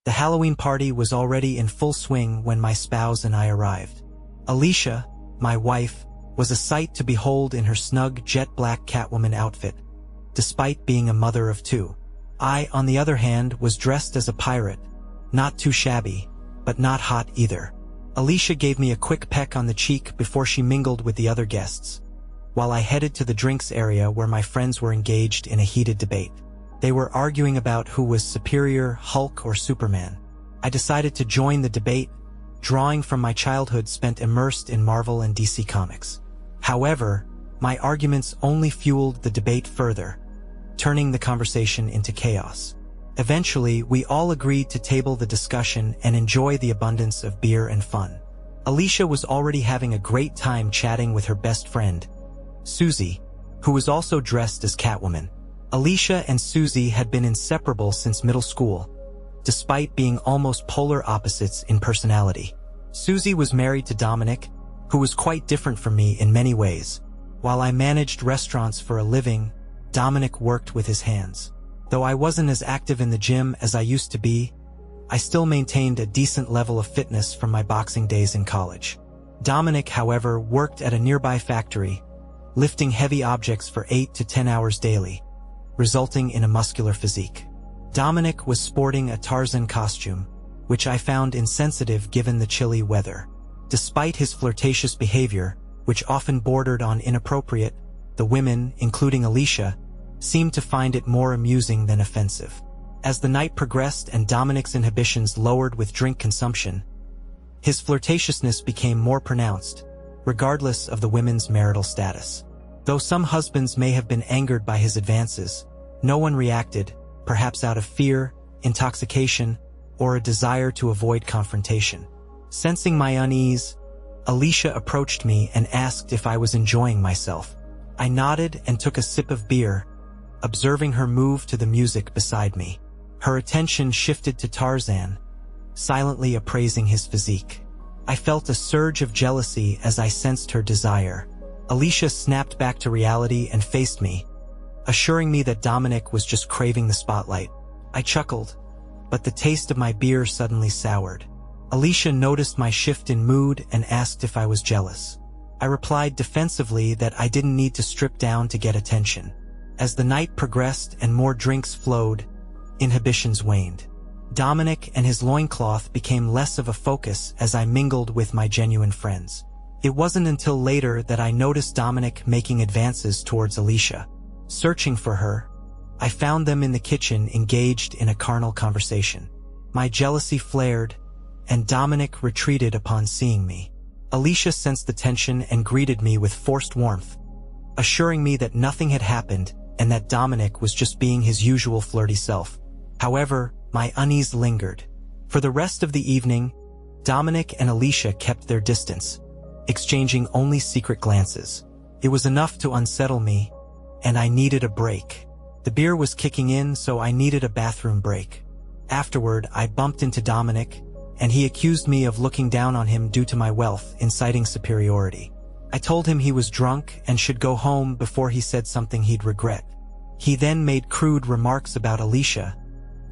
The Halloween party was already in full swing when my spouse and I arrived. Alicia, my wife, was a sight to behold in her snug jet-black Catwoman outfit, despite being a mother of two. I, on the other hand, was dressed as a pirate, not too shabby, but not hot either. Alicia gave me a quick peck on the cheek before she mingled with the other guests, while I headed to the drinks area where my friends were engaged in a heated debate. They were arguing about who was superior, Hulk or Superman. I decided to join the debate, drawing from my childhood spent immersed in Marvel and DC Comics. However, my arguments only fueled the debate further, turning the conversation into chaos. Eventually, we all agreed to table the discussion and enjoy the abundance of beer and fun. Alicia was already having a great time chatting with her best friend, Susie, who was also dressed as Catwoman. Alicia and Susie had been inseparable since middle school, despite being almost polar opposites in personality. Susie was married to Dominic, who was quite different from me in many ways. While I managed restaurants for a living, Dominic worked with his hands. Though I wasn't as active in the gym as I used to be, I still maintained a decent level of fitness from my boxing days in college. Dominic, however, worked at a nearby factory, lifting heavy objects for 8 to 10 hours daily, resulting in a muscular physique. Dominic was sporting a Tarzan costume, which I found insensitive given the chilly weather. Despite his flirtatious behavior, which often bordered on inappropriate, the women, including Alicia, seemed to find it more amusing than offensive. As the night progressed and Dominic's inhibitions lowered with drink consumption, his flirtatiousness became more pronounced, regardless of the women's marital status. Though some husbands may have been angered by his advances, no one reacted, perhaps out of fear, intoxication, or a desire to avoid confrontation. Sensing my unease, Alicia approached me and asked if I was enjoying myself. I nodded and took a sip of beer, observing her move to the music beside me. Her attention shifted to Tarzan, silently appraising his physique. I felt a surge of jealousy as I sensed her desire. Alicia snapped back to reality and faced me, assuring me that Dominic was just craving the spotlight. I chuckled, but the taste of my beer suddenly soured. Alicia noticed my shift in mood and asked if I was jealous. I replied defensively that I didn't need to strip down to get attention. As the night progressed and more drinks flowed, inhibitions waned. Dominic and his loincloth became less of a focus as I mingled with my genuine friends. It wasn't until later that I noticed Dominic making advances towards Alicia. Searching for her, I found them in the kitchen engaged in a carnal conversation. My jealousy flared, and Dominic retreated upon seeing me. Alicia sensed the tension and greeted me with forced warmth, assuring me that nothing had happened and that Dominic was just being his usual flirty self. However, my unease lingered. For the rest of the evening, Dominic and Alicia kept their distance, exchanging only secret glances. It was enough to unsettle me, and I needed a break. The beer was kicking in, so I needed a bathroom break. Afterward, I bumped into Dominic, and he accused me of looking down on him due to my wealth, inciting superiority. I told him he was drunk and should go home before he said something he'd regret. He then made crude remarks about Alicia,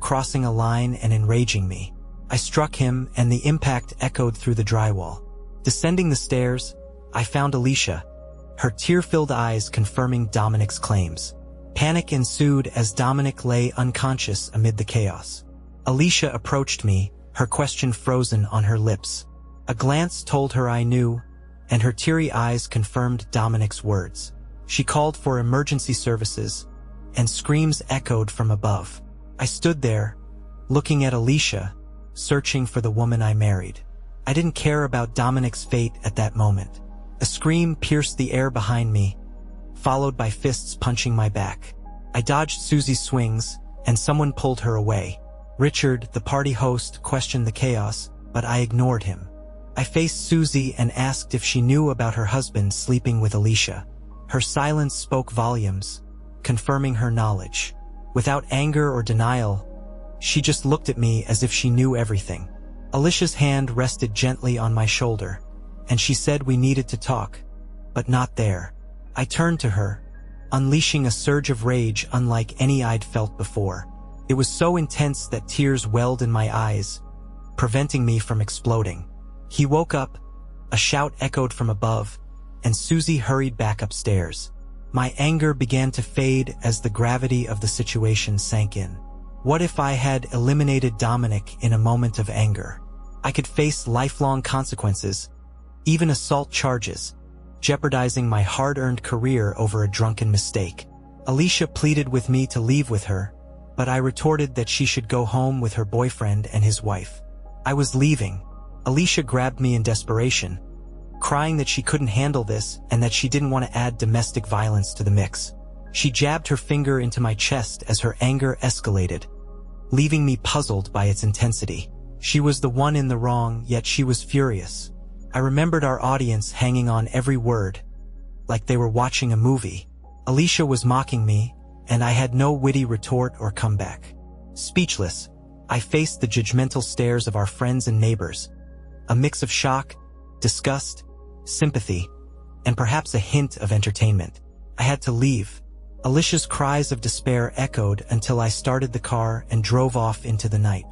crossing a line and enraging me. I struck him, and the impact echoed through the drywall. Descending the stairs, I found Alicia, her tear-filled eyes confirming Dominic's claims. Panic ensued as Dominic lay unconscious amid the chaos. Alicia approached me, her question frozen on her lips. A glance told her I knew, and her teary eyes confirmed Dominic's words. She called for emergency services, and screams echoed from above. I stood there, looking at Alicia, searching for the woman I married. I didn't care about Dominic's fate at that moment. A scream pierced the air behind me, followed by fists punching my back. I dodged Susie's swings, and someone pulled her away. Richard, the party host, questioned the chaos, but I ignored him. I faced Susie and asked if she knew about her husband sleeping with Alicia. Her silence spoke volumes, confirming her knowledge. Without anger or denial, she just looked at me as if she knew everything. Alicia's hand rested gently on my shoulder, and she said we needed to talk, but not there. I turned to her, unleashing a surge of rage unlike any I'd felt before. It was so intense that tears welled in my eyes, preventing me from exploding. He woke up, a shout echoed from above, and Susie hurried back upstairs. My anger began to fade as the gravity of the situation sank in. What if I had eliminated Dominic in a moment of anger? I could face lifelong consequences, even assault charges, jeopardizing my hard-earned career over a drunken mistake. Alicia pleaded with me to leave with her, but I retorted that she should go home with her boyfriend and his wife. I was leaving. Alicia grabbed me in desperation, crying that she couldn't handle this and that she didn't want to add domestic violence to the mix. She jabbed her finger into my chest as her anger escalated, leaving me puzzled by its intensity. She was the one in the wrong, yet she was furious. I remembered our audience hanging on every word, like they were watching a movie. Alicia was mocking me, and I had no witty retort or comeback. Speechless, I faced the judgmental stares of our friends and neighbors, a mix of shock, disgust, sympathy, and perhaps a hint of entertainment. I had to leave. Alicia's cries of despair echoed until I started the car and drove off into the night.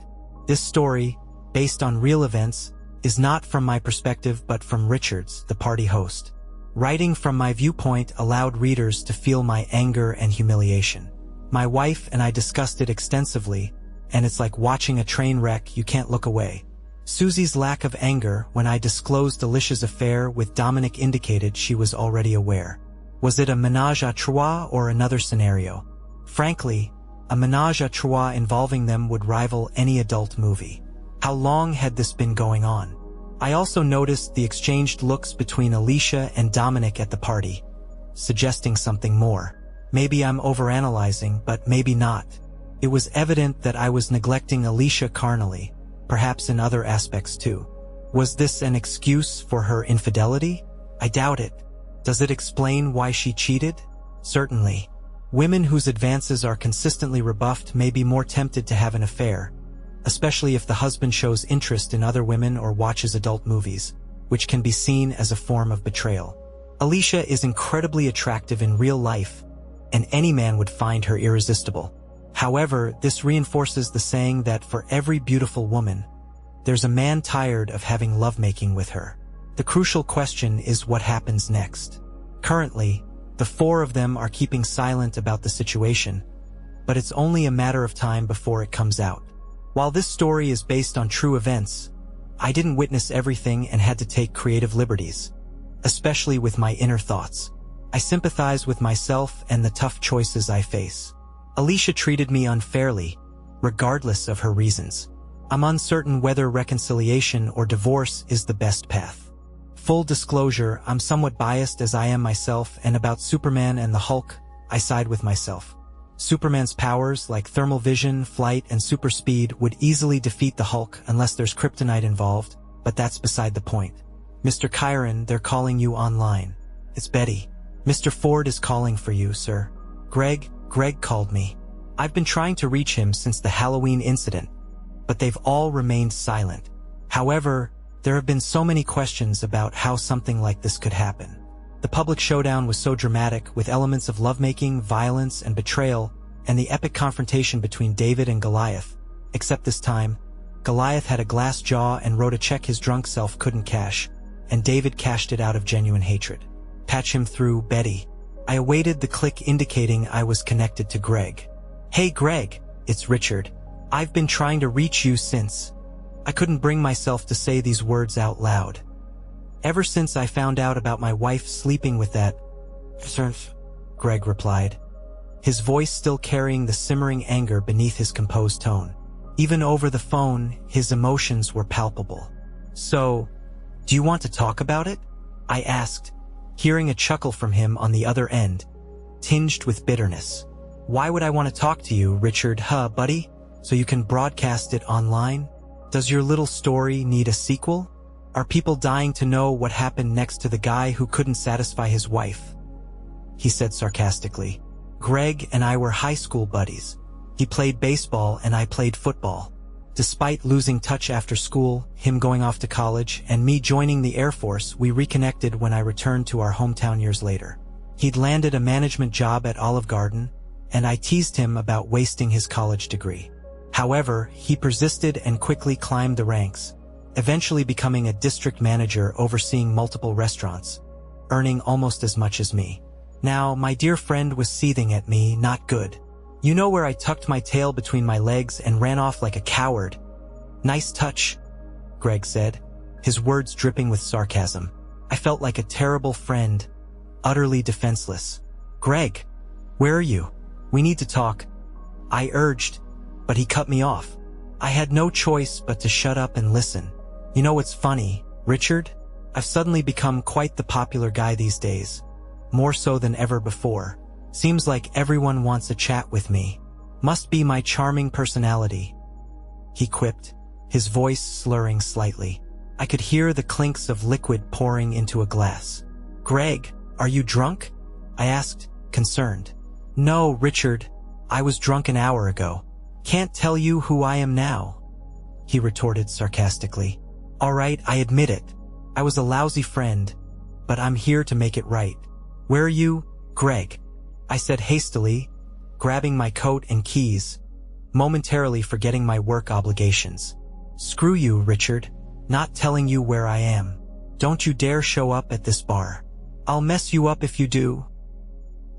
This story, based on real events, is not from my perspective but from Richard's, the party host. Writing from my viewpoint allowed readers to feel my anger and humiliation. My wife and I discussed it extensively, and it's like watching a train wreck, you can't look away. Susie's lack of anger when I disclosed Alicia's affair with Dominic indicated she was already aware. Was it a ménage à trois or another scenario? Frankly, a ménage à trois involving them would rival any adult movie. How long had this been going on? I also noticed the exchanged looks between Alicia and Dominic at the party, suggesting something more. Maybe I'm overanalyzing, but maybe not. It was evident that I was neglecting Alicia carnally, perhaps in other aspects too. Was this an excuse for her infidelity? I doubt it. Does it explain why she cheated? Certainly. Women whose advances are consistently rebuffed may be more tempted to have an affair, especially if the husband shows interest in other women or watches adult movies, which can be seen as a form of betrayal. Alicia is incredibly attractive in real life, and any man would find her irresistible. However, this reinforces the saying that for every beautiful woman, there's a man tired of having lovemaking with her. The crucial question is what happens next. Currently, the four of them are keeping silent about the situation, but it's only a matter of time before it comes out. While this story is based on true events, I didn't witness everything and had to take creative liberties, especially with my inner thoughts. I sympathize with myself and the tough choices I face. Alicia treated me unfairly, regardless of her reasons. I'm uncertain whether reconciliation or divorce is the best path. Full disclosure, I'm somewhat biased as I am myself, and about Superman and the Hulk, I side with myself. Superman's powers, like thermal vision, flight, and super speed, would easily defeat the Hulk unless there's kryptonite involved, but that's beside the point. Mr. Chiron, they're calling you online. It's Betty. Mr. Ford is calling for you, sir. Greg called me. I've been trying to reach him since the Halloween incident, but they've all remained silent. However, there have been so many questions about how something like this could happen. The public showdown was so dramatic, with elements of lovemaking, violence, and betrayal, and the epic confrontation between David and Goliath. Except this time, Goliath had a glass jaw and wrote a check his drunk self couldn't cash, and David cashed it out of genuine hatred. Patch him through, Betty. I awaited the click indicating I was connected to Greg. Hey Greg, it's Richard. I've been trying to reach you since. I couldn't bring myself to say these words out loud. Ever since I found out about my wife sleeping with that Greg replied, his voice still carrying the simmering anger beneath his composed tone. Even over the phone, his emotions were palpable. So, do you want to talk about it? I asked, hearing a chuckle from him on the other end, tinged with bitterness. Why would I want to talk to you, Richard? Buddy? So you can broadcast it online? Does your little story need a sequel? Are people dying to know what happened next to the guy who couldn't satisfy his wife? He said sarcastically. Greg and I were high school buddies. He played baseball and I played football. Despite losing touch after school, him going off to college, and me joining the Air Force, we reconnected when I returned to our hometown years later. He'd landed a management job at Olive Garden, and I teased him about wasting his college degree. However, he persisted and quickly climbed the ranks, eventually becoming a district manager overseeing multiple restaurants, earning almost as much as me. Now, my dear friend was seething at me, not good. You know where I tucked my tail between my legs and ran off like a coward. Nice touch, Greg said, his words dripping with sarcasm. I felt like a terrible friend, utterly defenseless. Greg, where are you? We need to talk, I urged, but he cut me off. I had no choice but to shut up and listen. You know what's funny, Richard? I've suddenly become quite the popular guy these days, more so than ever before. Seems like everyone wants a chat with me. Must be my charming personality, he quipped, his voice slurring slightly. I could hear the clinks of liquid pouring into a glass. Greg, are you drunk? I asked, concerned. No, Richard, I was drunk an hour ago. Can't tell you who I am now, he retorted sarcastically. All right, I admit it. I was a lousy friend, but I'm here to make it right. Where are you, Greg? I said hastily, grabbing my coat and keys, momentarily forgetting my work obligations. Screw you, Richard. Not telling you where I am. Don't you dare show up at this bar. I'll mess you up if you do,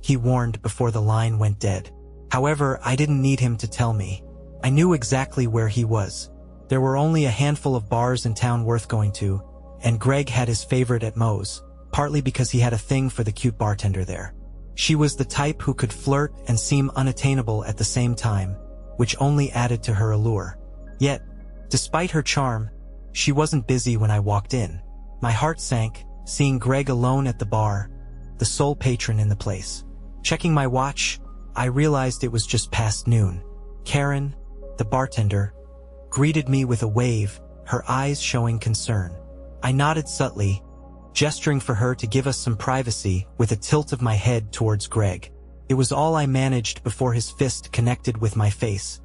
he warned before the line went dead. However, I didn't need him to tell me. I knew exactly where he was. There were only a handful of bars in town worth going to, and Greg had his favorite at Moe's, partly because he had a thing for the cute bartender there. She was the type who could flirt and seem unattainable at the same time, which only added to her allure. Yet, despite her charm, she wasn't busy when I walked in. My heart sank, seeing Greg alone at the bar, the sole patron in the place. Checking my watch, I realized it was just past noon. Karen, the bartender, greeted me with a wave, her eyes showing concern. I nodded subtly, gesturing for her to give us some privacy with a tilt of my head towards Greg. It was all I managed before his fist connected with my face,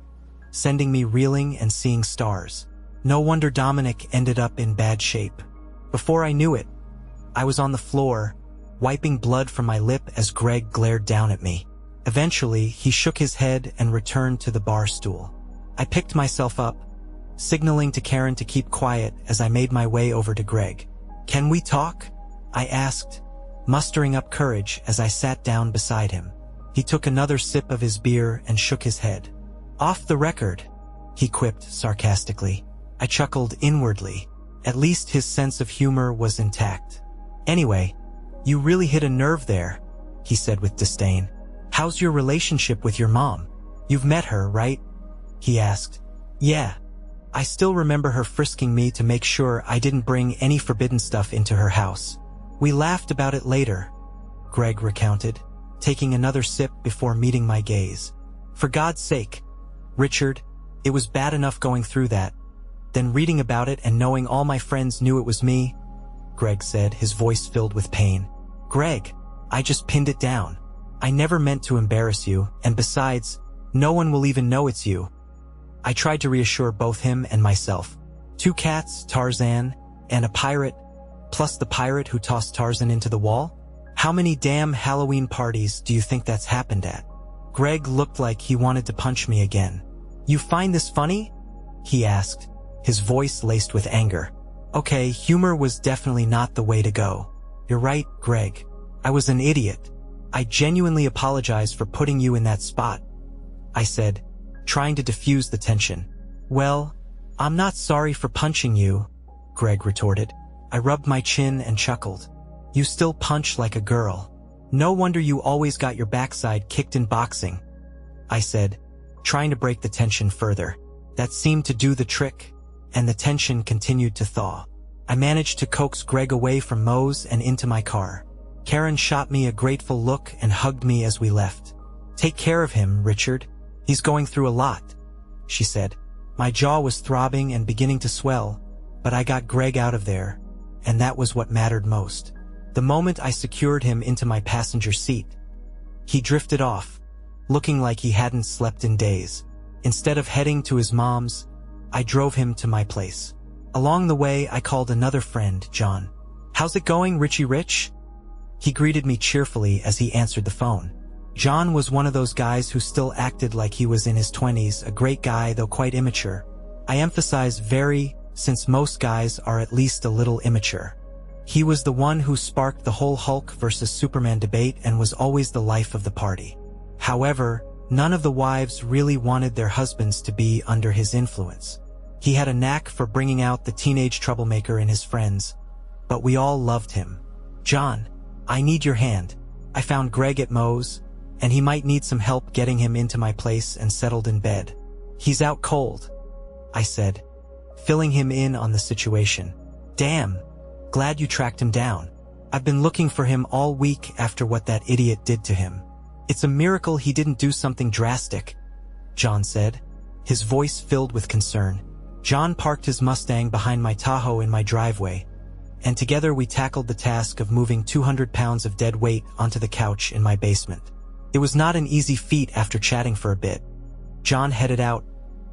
sending me reeling and seeing stars. No wonder Dominic ended up in bad shape. Before I knew it, I was on the floor, wiping blood from my lip as Greg glared down at me. Eventually, he shook his head and returned to the bar stool. I picked myself up, signaling to Karen to keep quiet as I made my way over to Greg. Can we talk? I asked, mustering up courage as I sat down beside him. He took another sip of his beer and shook his head. Off the record, he quipped sarcastically. I chuckled inwardly. At least his sense of humor was intact. Anyway, you really hit a nerve there, he said with disdain. How's your relationship with your mom? You've met her, right? He asked. Yeah. I still remember her frisking me to make sure I didn't bring any forbidden stuff into her house. We laughed about it later, Greg recounted, taking another sip before meeting my gaze. For God's sake, Richard, it was bad enough going through that. Then reading about it and knowing all my friends knew it was me, Greg said, his voice filled with pain. Greg, I just pinned it down. I never meant to embarrass you, and besides, no one will even know it's you. I tried to reassure both him and myself. 2 cats, Tarzan, and a pirate, plus the pirate who tossed Tarzan into the wall? How many damn Halloween parties do you think that's happened at? Greg looked like he wanted to punch me again. You find this funny? He asked, his voice laced with anger. Okay, humor was definitely not the way to go. You're right, Greg. I was an idiot. I genuinely apologize for putting you in that spot, I said, trying to diffuse the tension. Well, I'm not sorry for punching you, Greg retorted. I rubbed my chin and chuckled. You still punch like a girl. No wonder you always got your backside kicked in boxing, I said, trying to break the tension further. That seemed to do the trick, and the tension continued to thaw. I managed to coax Greg away from Moe's and into my car. Karen shot me a grateful look and hugged me as we left. Take care of him, Richard. He's going through a lot, she said. My jaw was throbbing and beginning to swell, but I got Greg out of there, and that was what mattered most. The moment I secured him into my passenger seat, he drifted off, looking like he hadn't slept in days. Instead of heading to his mom's, I drove him to my place. Along the way, I called another friend, John. How's it going, Richie Rich? He greeted me cheerfully as he answered the phone. John was one of those guys who still acted like he was in his 20s, a great guy though quite immature. I emphasize very, since most guys are at least a little immature. He was the one who sparked the whole Hulk versus Superman debate and was always the life of the party. However, none of the wives really wanted their husbands to be under his influence. He had a knack for bringing out the teenage troublemaker in his friends, but we all loved him. John, I need your hand. I found Greg at Moe's, and he might need some help getting him into my place and settled in bed. He's out cold, I said, filling him in on the situation. Damn, glad you tracked him down. I've been looking for him all week after what that idiot did to him. It's a miracle he didn't do something drastic, John said, his voice filled with concern. John parked his Mustang behind my Tahoe in my driveway, and together we tackled the task of moving 200 pounds of dead weight onto the couch in my basement. It was not an easy feat after chatting for a bit. John headed out,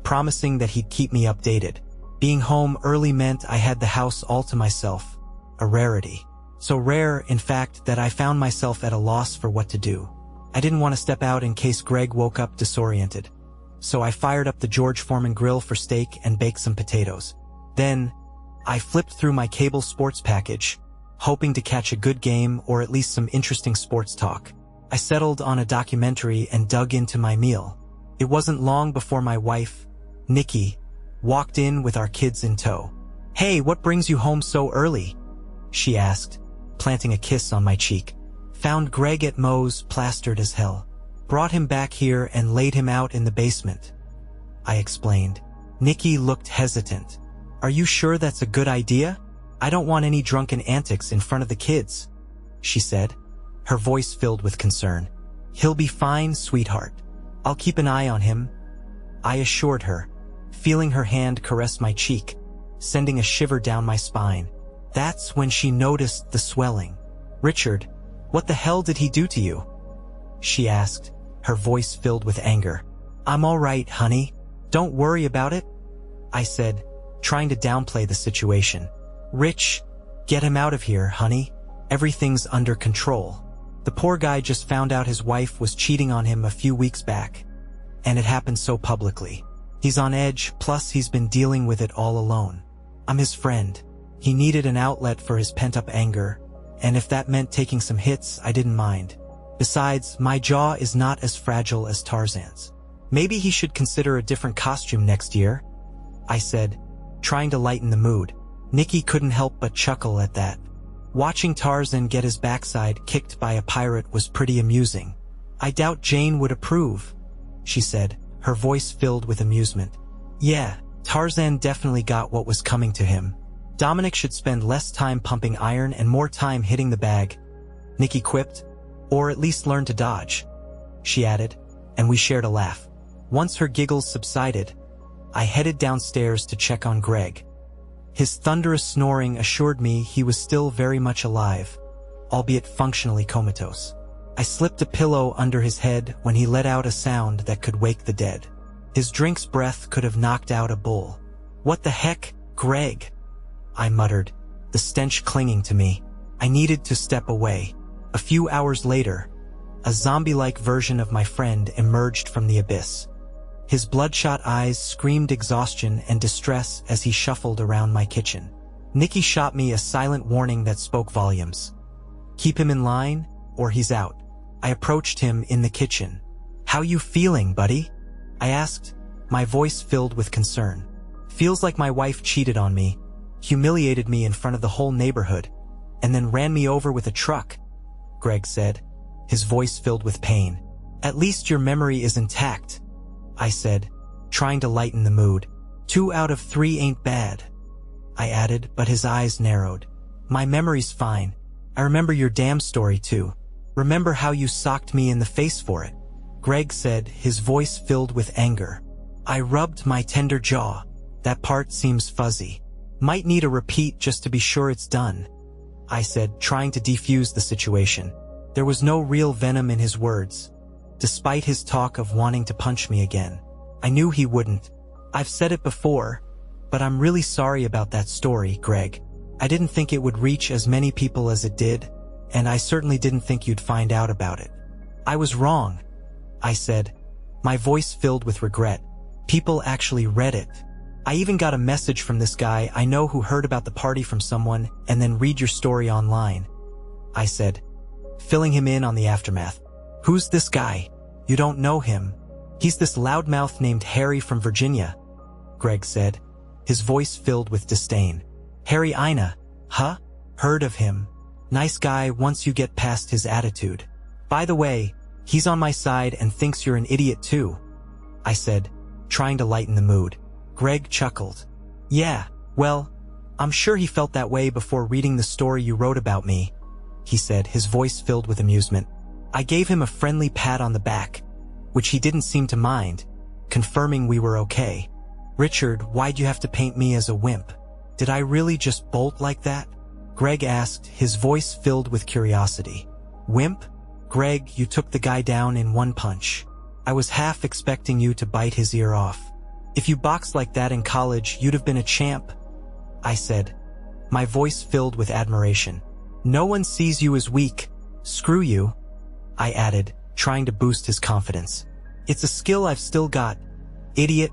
promising that he'd keep me updated. Being home early meant I had the house all to myself, a rarity. So rare, in fact, that I found myself at a loss for what to do. I didn't want to step out in case Greg woke up disoriented. So I fired up the George Foreman grill for steak and baked some potatoes. Then, I flipped through my cable sports package, hoping to catch a good game or at least some interesting sports talk. I settled on a documentary and dug into my meal. It wasn't long before my wife, Nikki, walked in with our kids in tow. "Hey, what brings you home so early?" she asked, planting a kiss on my cheek. "Found Greg at Moe's, plastered as hell. Brought him back here and laid him out in the basement," I explained. Nikki looked hesitant. "Are you sure that's a good idea? I don't want any drunken antics in front of the kids," she said, her voice filled with concern. "He'll be fine, sweetheart. I'll keep an eye on him," I assured her, feeling her hand caress my cheek, sending a shiver down my spine. That's when she noticed the swelling. "Richard, what the hell did he do to you?" she asked, her voice filled with anger. "I'm all right, honey. Don't worry about it," I said, trying to downplay the situation. "Rich, get him out of here, honey. Everything's under control. The poor guy just found out his wife was cheating on him a few weeks back, and it happened so publicly. He's on edge, plus he's been dealing with it all alone. I'm his friend. He needed an outlet for his pent-up anger, and if that meant taking some hits, I didn't mind. Besides, my jaw is not as fragile as Tarzan's. Maybe he should consider a different costume next year," I said, trying to lighten the mood. Nikki couldn't help but chuckle at that. Watching Tarzan get his backside kicked by a pirate was pretty amusing. "I doubt Jane would approve," she said, her voice filled with amusement. "Yeah, Tarzan definitely got what was coming to him. Dominic should spend less time pumping iron and more time hitting the bag," Nikki quipped, "or at least learn to dodge," she added, and we shared a laugh. Once her giggles subsided, I headed downstairs to check on Greg. His thunderous snoring assured me he was still very much alive, albeit functionally comatose. I slipped a pillow under his head when he let out a sound that could wake the dead. His drink's breath could have knocked out a bull. "What the heck, Greg?" I muttered, the stench clinging to me. I needed to step away. A few hours later, a zombie-like version of my friend emerged from the abyss. His bloodshot eyes screamed exhaustion and distress as he shuffled around my kitchen. Nikki shot me a silent warning that spoke volumes. "Keep him in line, or he's out." I approached him in the kitchen. "How you feeling, buddy?" I asked, my voice filled with concern. "Feels like my wife cheated on me, humiliated me in front of the whole neighborhood, and then ran me over with a truck," Greg said, his voice filled with pain. "At least your memory is intact," I said, trying to lighten the mood. 2 out of 3 ain't bad," I added, but his eyes narrowed. "My memory's fine. I remember your damn story too. Remember how you socked me in the face for it," Greg said, his voice filled with anger. I rubbed my tender jaw. "That part seems fuzzy. Might need a repeat just to be sure it's done," I said, trying to defuse the situation. There was no real venom in his words, despite his talk of wanting to punch me again. I knew he wouldn't. "I've said it before, but I'm really sorry about that story, Greg. I didn't think it would reach as many people as it did, and I certainly didn't think you'd find out about it." I was wrong, I said, my voice filled with regret. People actually read it. I even got a message from this guy I know who heard about the party from someone and then read your story online, I said, filling him in on the aftermath. Who's this guy? You don't know him. He's this loudmouth named Harry from Virginia, Greg said, his voice filled with disdain. Harry Ina, huh? Heard of him. Nice guy once you get past his attitude. By the way, he's on my side and thinks you're an idiot too, I said, trying to lighten the mood. Greg chuckled. Yeah, well, I'm sure he felt that way before reading the story you wrote about me, he said, his voice filled with amusement. I gave him a friendly pat on the back, which he didn't seem to mind, confirming we were okay. Richard, why'd you have to paint me as a wimp? Did I really just bolt like that? Greg asked, his voice filled with curiosity. Wimp? Greg, you took the guy down in one punch. I was half expecting you to bite his ear off. If you boxed like that in college, you'd have been a champ, I said, my voice filled with admiration. No one sees you as weak. Screw you, I added, trying to boost his confidence. It's a skill I've still got. Idiot,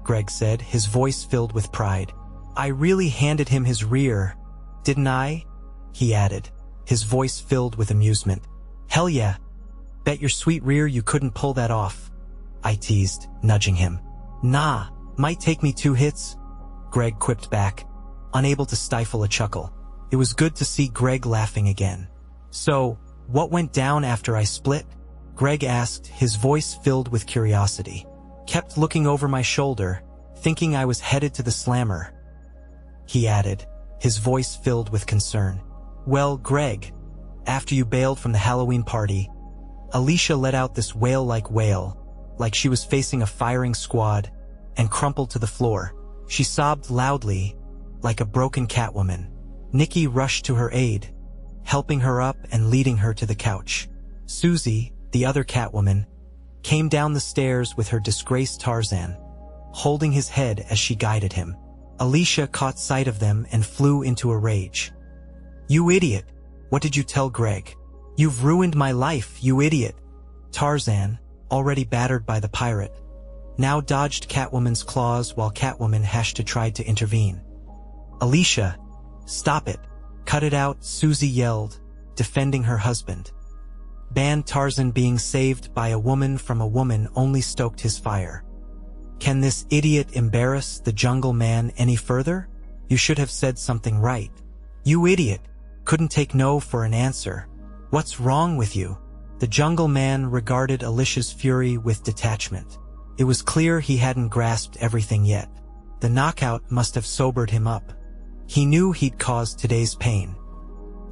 Greg said, his voice filled with pride. I really handed him his rear, didn't I? He added, his voice filled with amusement. Hell yeah. Bet your sweet rear you couldn't pull that off, I teased, nudging him. Nah, might take me 2 hits, Greg quipped back, unable to stifle a chuckle. It was good to see Greg laughing again. So, what went down after I split? Greg asked, his voice filled with curiosity. Kept looking over my shoulder, thinking I was headed to the slammer, he added, his voice filled with concern. Well, Greg, after you bailed from the Halloween party, Alicia let out this wail, like she was facing a firing squad, and crumpled to the floor. She sobbed loudly, like a broken Catwoman. Nikki rushed to her aid, helping her up and leading her to the couch. Susie, the other Catwoman, came down the stairs with her disgraced Tarzan, holding his head as she guided him. Alicia caught sight of them and flew into a rage. You idiot! What did you tell Greg? You've ruined my life, you idiot! Tarzan, already battered by the pirate, now dodged Catwoman's claws while Catwoman tried to intervene. Alicia, stop it! Cut it out, Susie yelled, defending her husband. Ban Tarzan being saved by a woman from a woman only stoked his fire. Can this idiot embarrass the jungle man any further? You should have said something right. You idiot! Couldn't take no for an answer. What's wrong with you? The jungle man regarded Alicia's fury with detachment. It was clear he hadn't grasped everything yet. The knockout must have sobered him up. He knew he'd caused today's pain.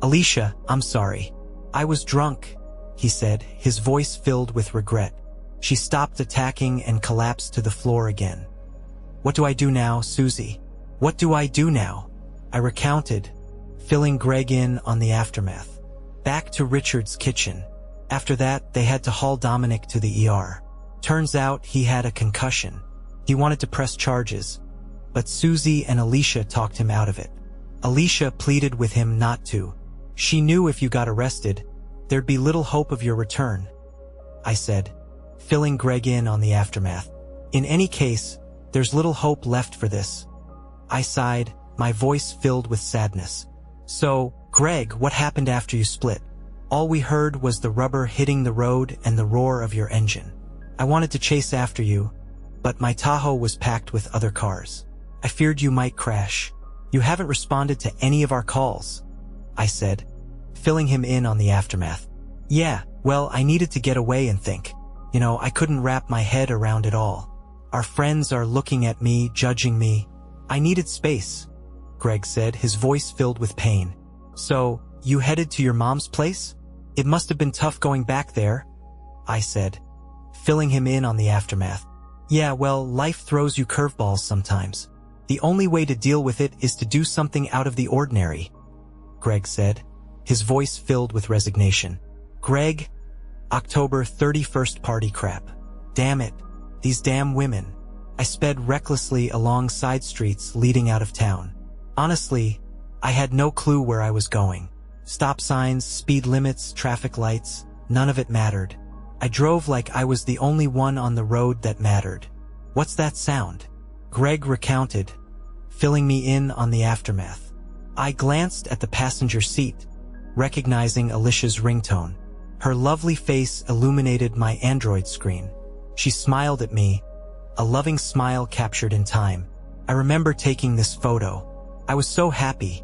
Alicia, I'm sorry. I was drunk, he said, his voice filled with regret. She stopped attacking and collapsed to the floor again. What do I do now, Susie? What do I do now? I recounted, filling Greg in on the aftermath. Back to Richard's kitchen. After that, they had to haul Dominic to the ER. Turns out he had a concussion. He wanted to press charges, but Susie and Alicia talked him out of it. Alicia pleaded with him not to. She knew if you got arrested, there'd be little hope of your return, I said, filling Greg in on the aftermath. In any case, there's little hope left for this. I sighed, my voice filled with sadness. So, Greg, what happened after you split? All we heard was the rubber hitting the road and the roar of your engine. I wanted to chase after you, but my Tahoe was packed with other cars. I feared you might crash. You haven't responded to any of our calls, I said, filling him in on the aftermath. Yeah, well, I needed to get away and think. I couldn't wrap my head around it all. Our friends are looking at me, judging me. I needed space, Greg said, his voice filled with pain. So, you headed to your mom's place? It must have been tough going back there, I said, filling him in on the aftermath. Yeah, well, life throws you curveballs sometimes. The only way to deal with it is to do something out of the ordinary, Greg said, his voice filled with resignation. Greg, October 31st party crap. Damn it, these damn women. I sped recklessly along side streets leading out of town. Honestly, I had no clue where I was going. Stop signs, speed limits, traffic lights, none of it mattered. I drove like I was the only one on the road that mattered. What's that sound? Greg recounted, filling me in on the aftermath. I glanced at the passenger seat, recognizing Alicia's ringtone. Her lovely face illuminated my Android screen. She smiled at me, a loving smile captured in time. I remember taking this photo. I was so happy,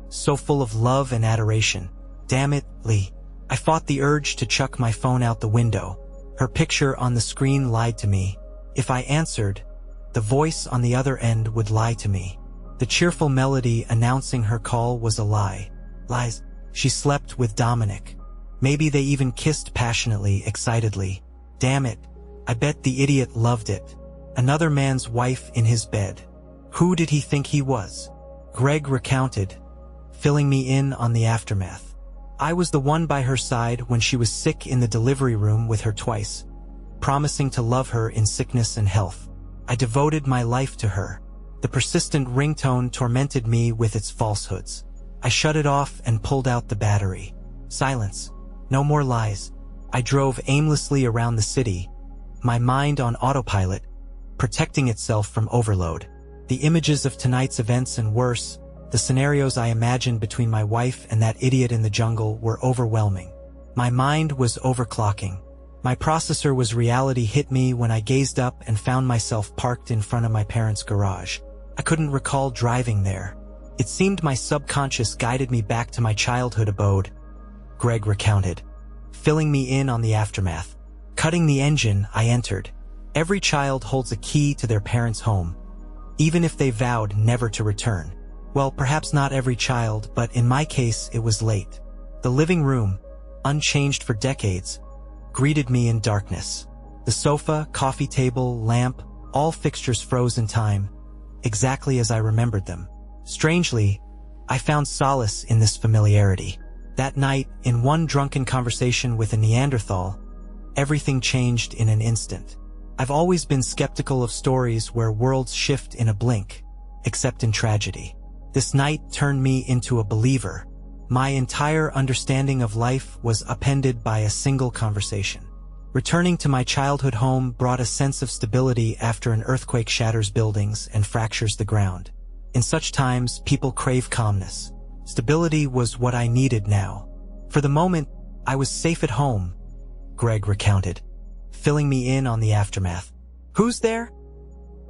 so full of love and adoration. Damn it, Lee. I fought the urge to chuck my phone out the window. Her picture on the screen lied to me. If I answered, the voice on the other end would lie to me. The cheerful melody announcing her call was a lie. Lies. She slept with Dominic. Maybe they even kissed passionately, excitedly. Damn it. I bet the idiot loved it. Another man's wife in his bed. Who did he think he was? Greg recounted, filling me in on the aftermath. I was the one by her side when she was sick in the delivery room with her twice, promising to love her in sickness and health. I devoted my life to her. The persistent ringtone tormented me with its falsehoods. I shut it off and pulled out the battery. Silence. No more lies. I drove aimlessly around the city, my mind on autopilot, protecting itself from overload. The images of tonight's events and worse, the scenarios I imagined between my wife and that idiot in the jungle were overwhelming. My mind was overclocking. My processor was reality hit me when I gazed up and found myself parked in front of my parents' garage. I couldn't recall driving there. It seemed my subconscious guided me back to my childhood abode. Greg recounted, filling me in on the aftermath. Cutting the engine, I entered. Every child holds a key to their parents' home, even if they vowed never to return. Well, perhaps not every child, but in my case, it was late. The living room, unchanged for decades, greeted me in darkness. The sofa, coffee table, lamp, all fixtures froze in time, exactly as I remembered them. Strangely, I found solace in this familiarity. That night, in one drunken conversation with a Neanderthal, everything changed in an instant. I've always been skeptical of stories where worlds shift in a blink, except in tragedy. This night turned me into a believer. My entire understanding of life was upended by a single conversation. Returning to my childhood home brought a sense of stability after an earthquake shatters buildings and fractures the ground. In such times, people crave calmness. Stability was what I needed now. For the moment, I was safe at home, Greg recounted, filling me in on the aftermath. Who's there?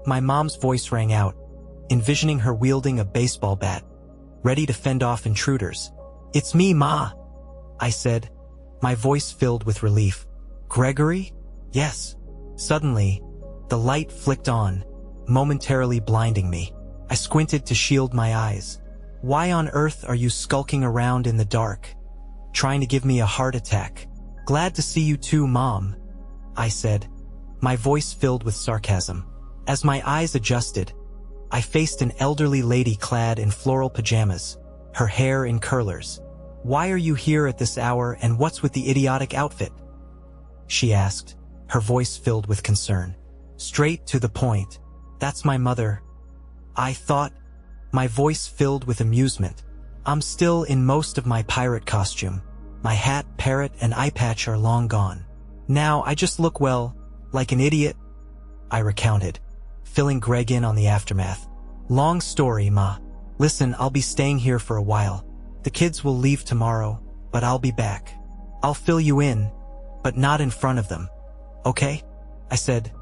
My mom's voice rang out, envisioning her wielding a baseball bat, ready to fend off intruders. It's me, Ma, I said, my voice filled with relief. Gregory? Yes. Suddenly, the light flicked on, momentarily blinding me. I squinted to shield my eyes. Why on earth are you skulking around in the dark, trying to give me a heart attack? Glad to see you too, Mom, I said, my voice filled with sarcasm. As my eyes adjusted, I faced an elderly lady clad in floral pajamas, her hair in curlers. Why are you here at this hour and what's with the idiotic outfit? She asked, her voice filled with concern. Straight to the point. That's my mother. I thought, my voice filled with amusement. I'm still in most of my pirate costume. My hat, parrot, and eye patch are long gone. Now I just look, well, like an idiot, I recounted, filling Greg in on the aftermath. Long story, Ma. Listen, I'll be staying here for a while. The kids will leave tomorrow, but I'll be back. I'll fill you in, but not in front of them. Okay? I said,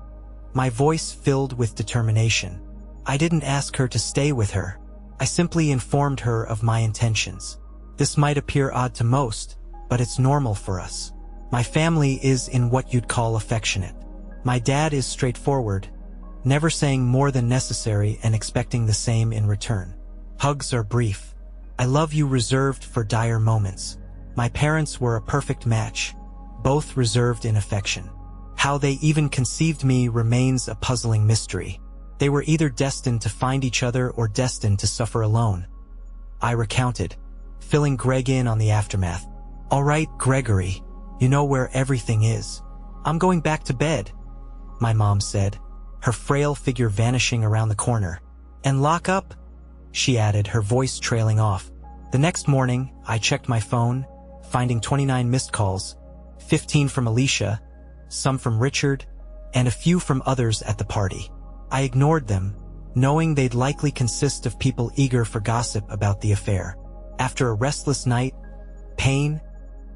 my voice filled with determination. I didn't ask her to stay with her. I simply informed her of my intentions. This might appear odd to most, but it's normal for us. My family is in what you'd call affectionate. My dad is straightforward, never saying more than necessary and expecting the same in return. Hugs are brief. I love you reserved for dire moments. My parents were a perfect match, both reserved in affection. How they even conceived me remains a puzzling mystery. They were either destined to find each other or destined to suffer alone. I recounted, filling Greg in on the aftermath. All right, Gregory, you know where everything is. I'm going back to bed, my mom said, her frail figure vanishing around the corner. And lock up, she added, her voice trailing off. The next morning, I checked my phone, finding 29 missed calls, 15 from Alicia, some from Richard, and a few from others at the party. I ignored them, knowing they'd likely consist of people eager for gossip about the affair. After a restless night, pain,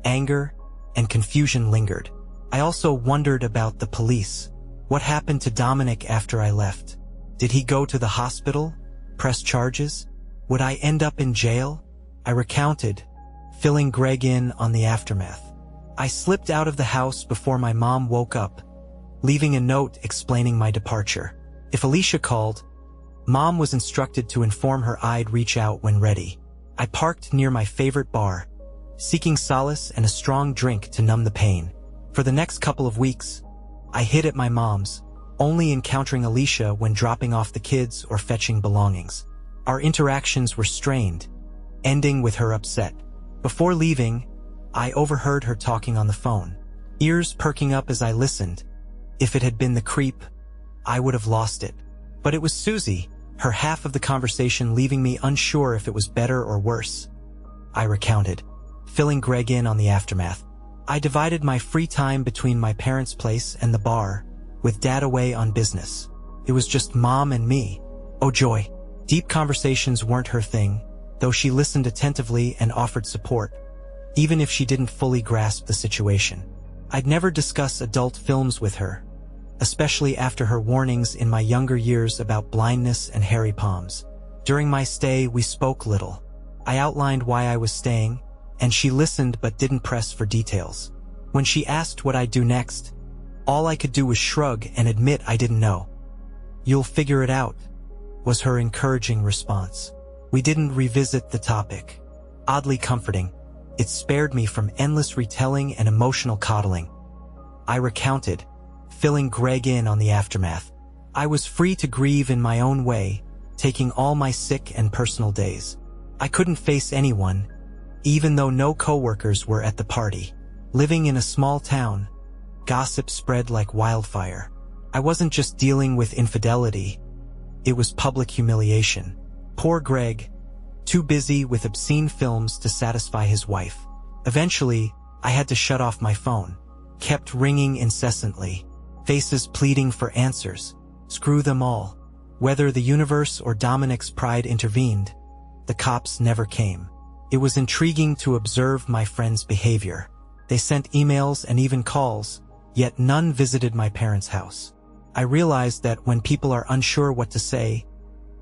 anger, and confusion lingered. I also wondered about the police. What happened to Dominic after I left? Did he go to the hospital? Press charges? Would I end up in jail? I recounted, filling Greg in on the aftermath. I slipped out of the house before my mom woke up, leaving a note explaining my departure. If Alicia called, Mom was instructed to inform her I'd reach out when ready. I parked near my favorite bar, seeking solace and a strong drink to numb the pain. For the next couple of weeks, I hid at my mom's, only encountering Alicia when dropping off the kids or fetching belongings. Our interactions were strained, ending with her upset. Before leaving, I overheard her talking on the phone, ears perking up as I listened. If it had been the creep, I would have lost it. But it was Susie, her half of the conversation leaving me unsure if it was better or worse. I recounted, filling Greg in on the aftermath. I divided my free time between my parents' place and the bar, with Dad away on business. It was just Mom and me. Oh joy. Deep conversations weren't her thing, though she listened attentively and offered support, even if she didn't fully grasp the situation. I'd never discuss adult films with her, especially after her warnings in my younger years about blindness and hairy palms. During my stay, we spoke little. I outlined why I was staying, and she listened but didn't press for details. When she asked what I'd do next, all I could do was shrug and admit I didn't know. "You'll figure it out," was her encouraging response. We didn't revisit the topic. Oddly comforting, it spared me from endless retelling and emotional coddling. I recounted, filling Greg in on the aftermath. I was free to grieve in my own way, taking all my sick and personal days. I couldn't face anyone, even though no coworkers were at the party. Living in a small town, gossip spread like wildfire. I wasn't just dealing with infidelity, it was public humiliation. Poor Greg, too busy with obscene films to satisfy his wife. Eventually, I had to shut off my phone. Kept ringing incessantly, faces pleading for answers. Screw them all. Whether the universe or Dominic's pride intervened, the cops never came. It was intriguing to observe my friends' behavior. They sent emails and even calls, yet none visited my parents' house. I realized that when people are unsure what to say,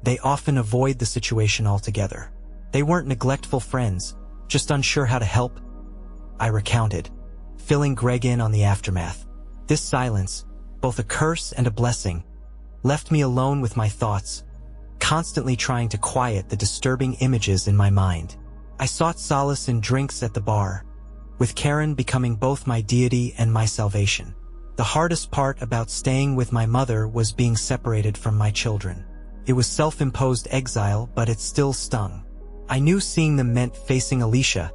they often avoid the situation altogether. They weren't neglectful friends, just unsure how to help. I recounted, filling Greg in on the aftermath. This silence, both a curse and a blessing, left me alone with my thoughts, constantly trying to quiet the disturbing images in my mind. I sought solace in drinks at the bar, with Karen becoming both my deity and my salvation. The hardest part about staying with my mother was being separated from my children. It was self-imposed exile, but it still stung. I knew seeing them meant facing Alicia,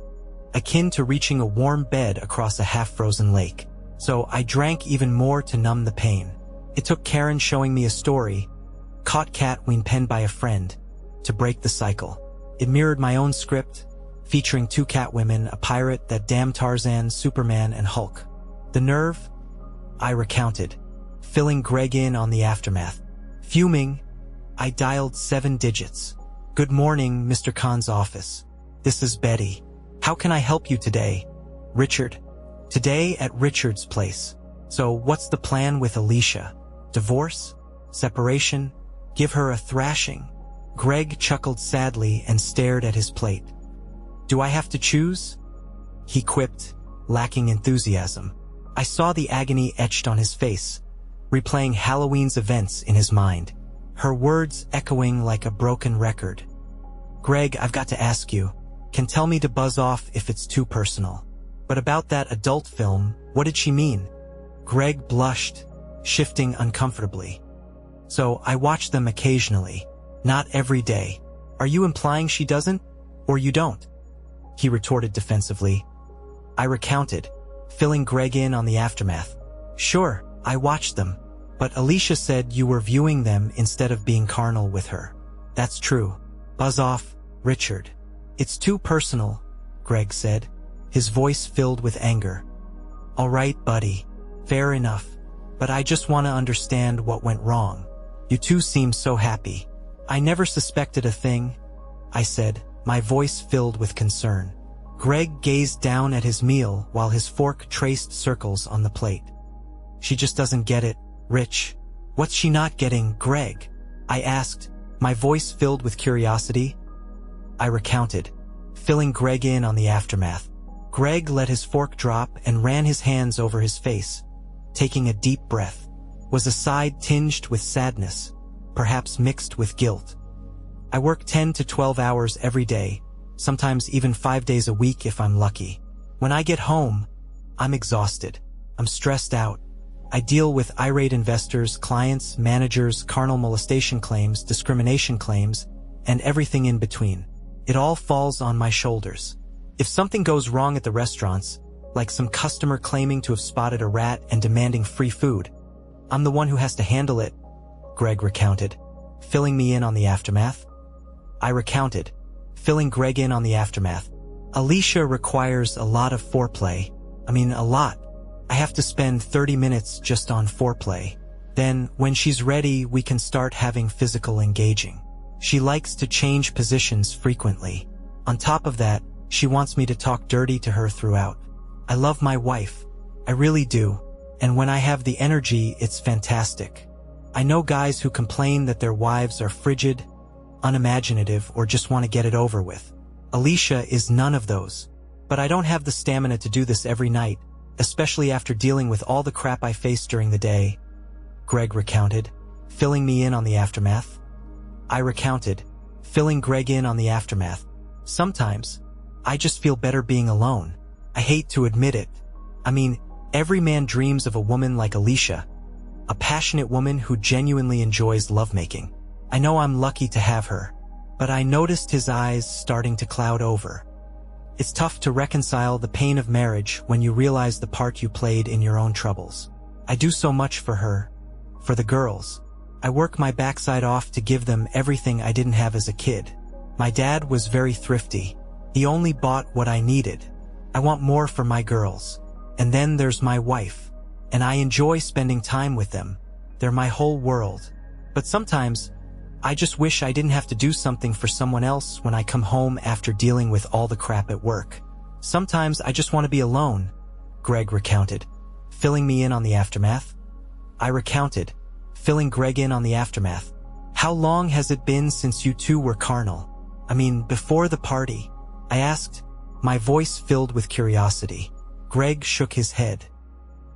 akin to reaching a warm bed across a half-frozen lake. So I drank even more to numb the pain. It took Karen showing me a story, caught Catwoman penned by a friend, to break the cycle. It mirrored my own script, featuring two Catwomen, a pirate that damned Tarzan, Superman, and Hulk. The nerve? I recounted, filling Greg in on the aftermath. Fuming, I dialed 7 digits. "Good morning, Mr. Khan's office. This is Betty. How can I help you today?" "Richard. Today at Richard's place. So what's the plan with Alicia? Divorce? Separation? Give her a thrashing?" Greg chuckled sadly and stared at his plate. "Do I have to choose?" he quipped, lacking enthusiasm. I saw the agony etched on his face, replaying Halloween's events in his mind, her words echoing like a broken record. "Greg, I've got to ask you. Can tell me to buzz off if it's too personal. But about that adult film, what did she mean?" Greg blushed, shifting uncomfortably. "So I watch them occasionally, not every day. Are you implying she doesn't, or you don't?" he retorted defensively. I recounted, filling Greg in on the aftermath. "Sure, I watched them, but Alicia said you were viewing them instead of being carnal with her." "That's true. Buzz off, Richard. It's too personal," Greg said, his voice filled with anger. "All right, buddy. Fair enough. But I just want to understand what went wrong. You two seem so happy. I never suspected a thing, I said, my voice filled with concern. Greg gazed down at his meal while his fork traced circles on the plate. She just doesn't get it, Rich. What's she not getting, Greg? I asked, my voice filled with curiosity. I recounted, filling Greg in on the aftermath. Greg let his fork drop and ran his hands over his face, taking a deep breath. Was a side tinged with sadness, perhaps mixed with guilt. I work 10 to 12 hours every day, sometimes even 5 days a week if I'm lucky. When I get home, I'm exhausted. I'm stressed out. I deal with irate investors, clients, managers, carnal molestation claims, discrimination claims, and everything in between. It all falls on my shoulders. If something goes wrong at the restaurants, like some customer claiming to have spotted a rat and demanding free food, I'm the one who has to handle it, Greg recounted, filling me in on the aftermath. I recounted, filling Greg in on the aftermath. Alicia requires a lot of foreplay. A lot. I have to spend 30 minutes just on foreplay. Then, when she's ready, we can start having physical engaging. She likes to change positions frequently. On top of that, she wants me to talk dirty to her throughout. I love my wife. I really do. And when I have the energy, it's fantastic. I know guys who complain that their wives are frigid, unimaginative, or just want to get it over with. Alicia is none of those. But I don't have the stamina to do this every night, especially after dealing with all the crap I face during the day, Greg recounted, filling me in on the aftermath. I recounted, filling Greg in on the aftermath. Sometimes, I just feel better being alone. I hate to admit it. Every man dreams of a woman like Alicia, a passionate woman who genuinely enjoys lovemaking. I know I'm lucky to have her, but I noticed his eyes starting to cloud over. It's tough to reconcile the pain of marriage when you realize the part you played in your own troubles. I do so much for her, for the girls. I work my backside off to give them everything I didn't have as a kid. My dad was very thrifty. He only bought what I needed. I want more for my girls. And then there's my wife. And I enjoy spending time with them. They're my whole world. But sometimes, I just wish I didn't have to do something for someone else when I come home after dealing with all the crap at work. Sometimes I just want to be alone, Greg recounted, filling me in on the aftermath. I recounted, filling Greg in on the aftermath. How long has it been since you two were carnal? Before the party, I asked, my voice filled with curiosity. Greg shook his head.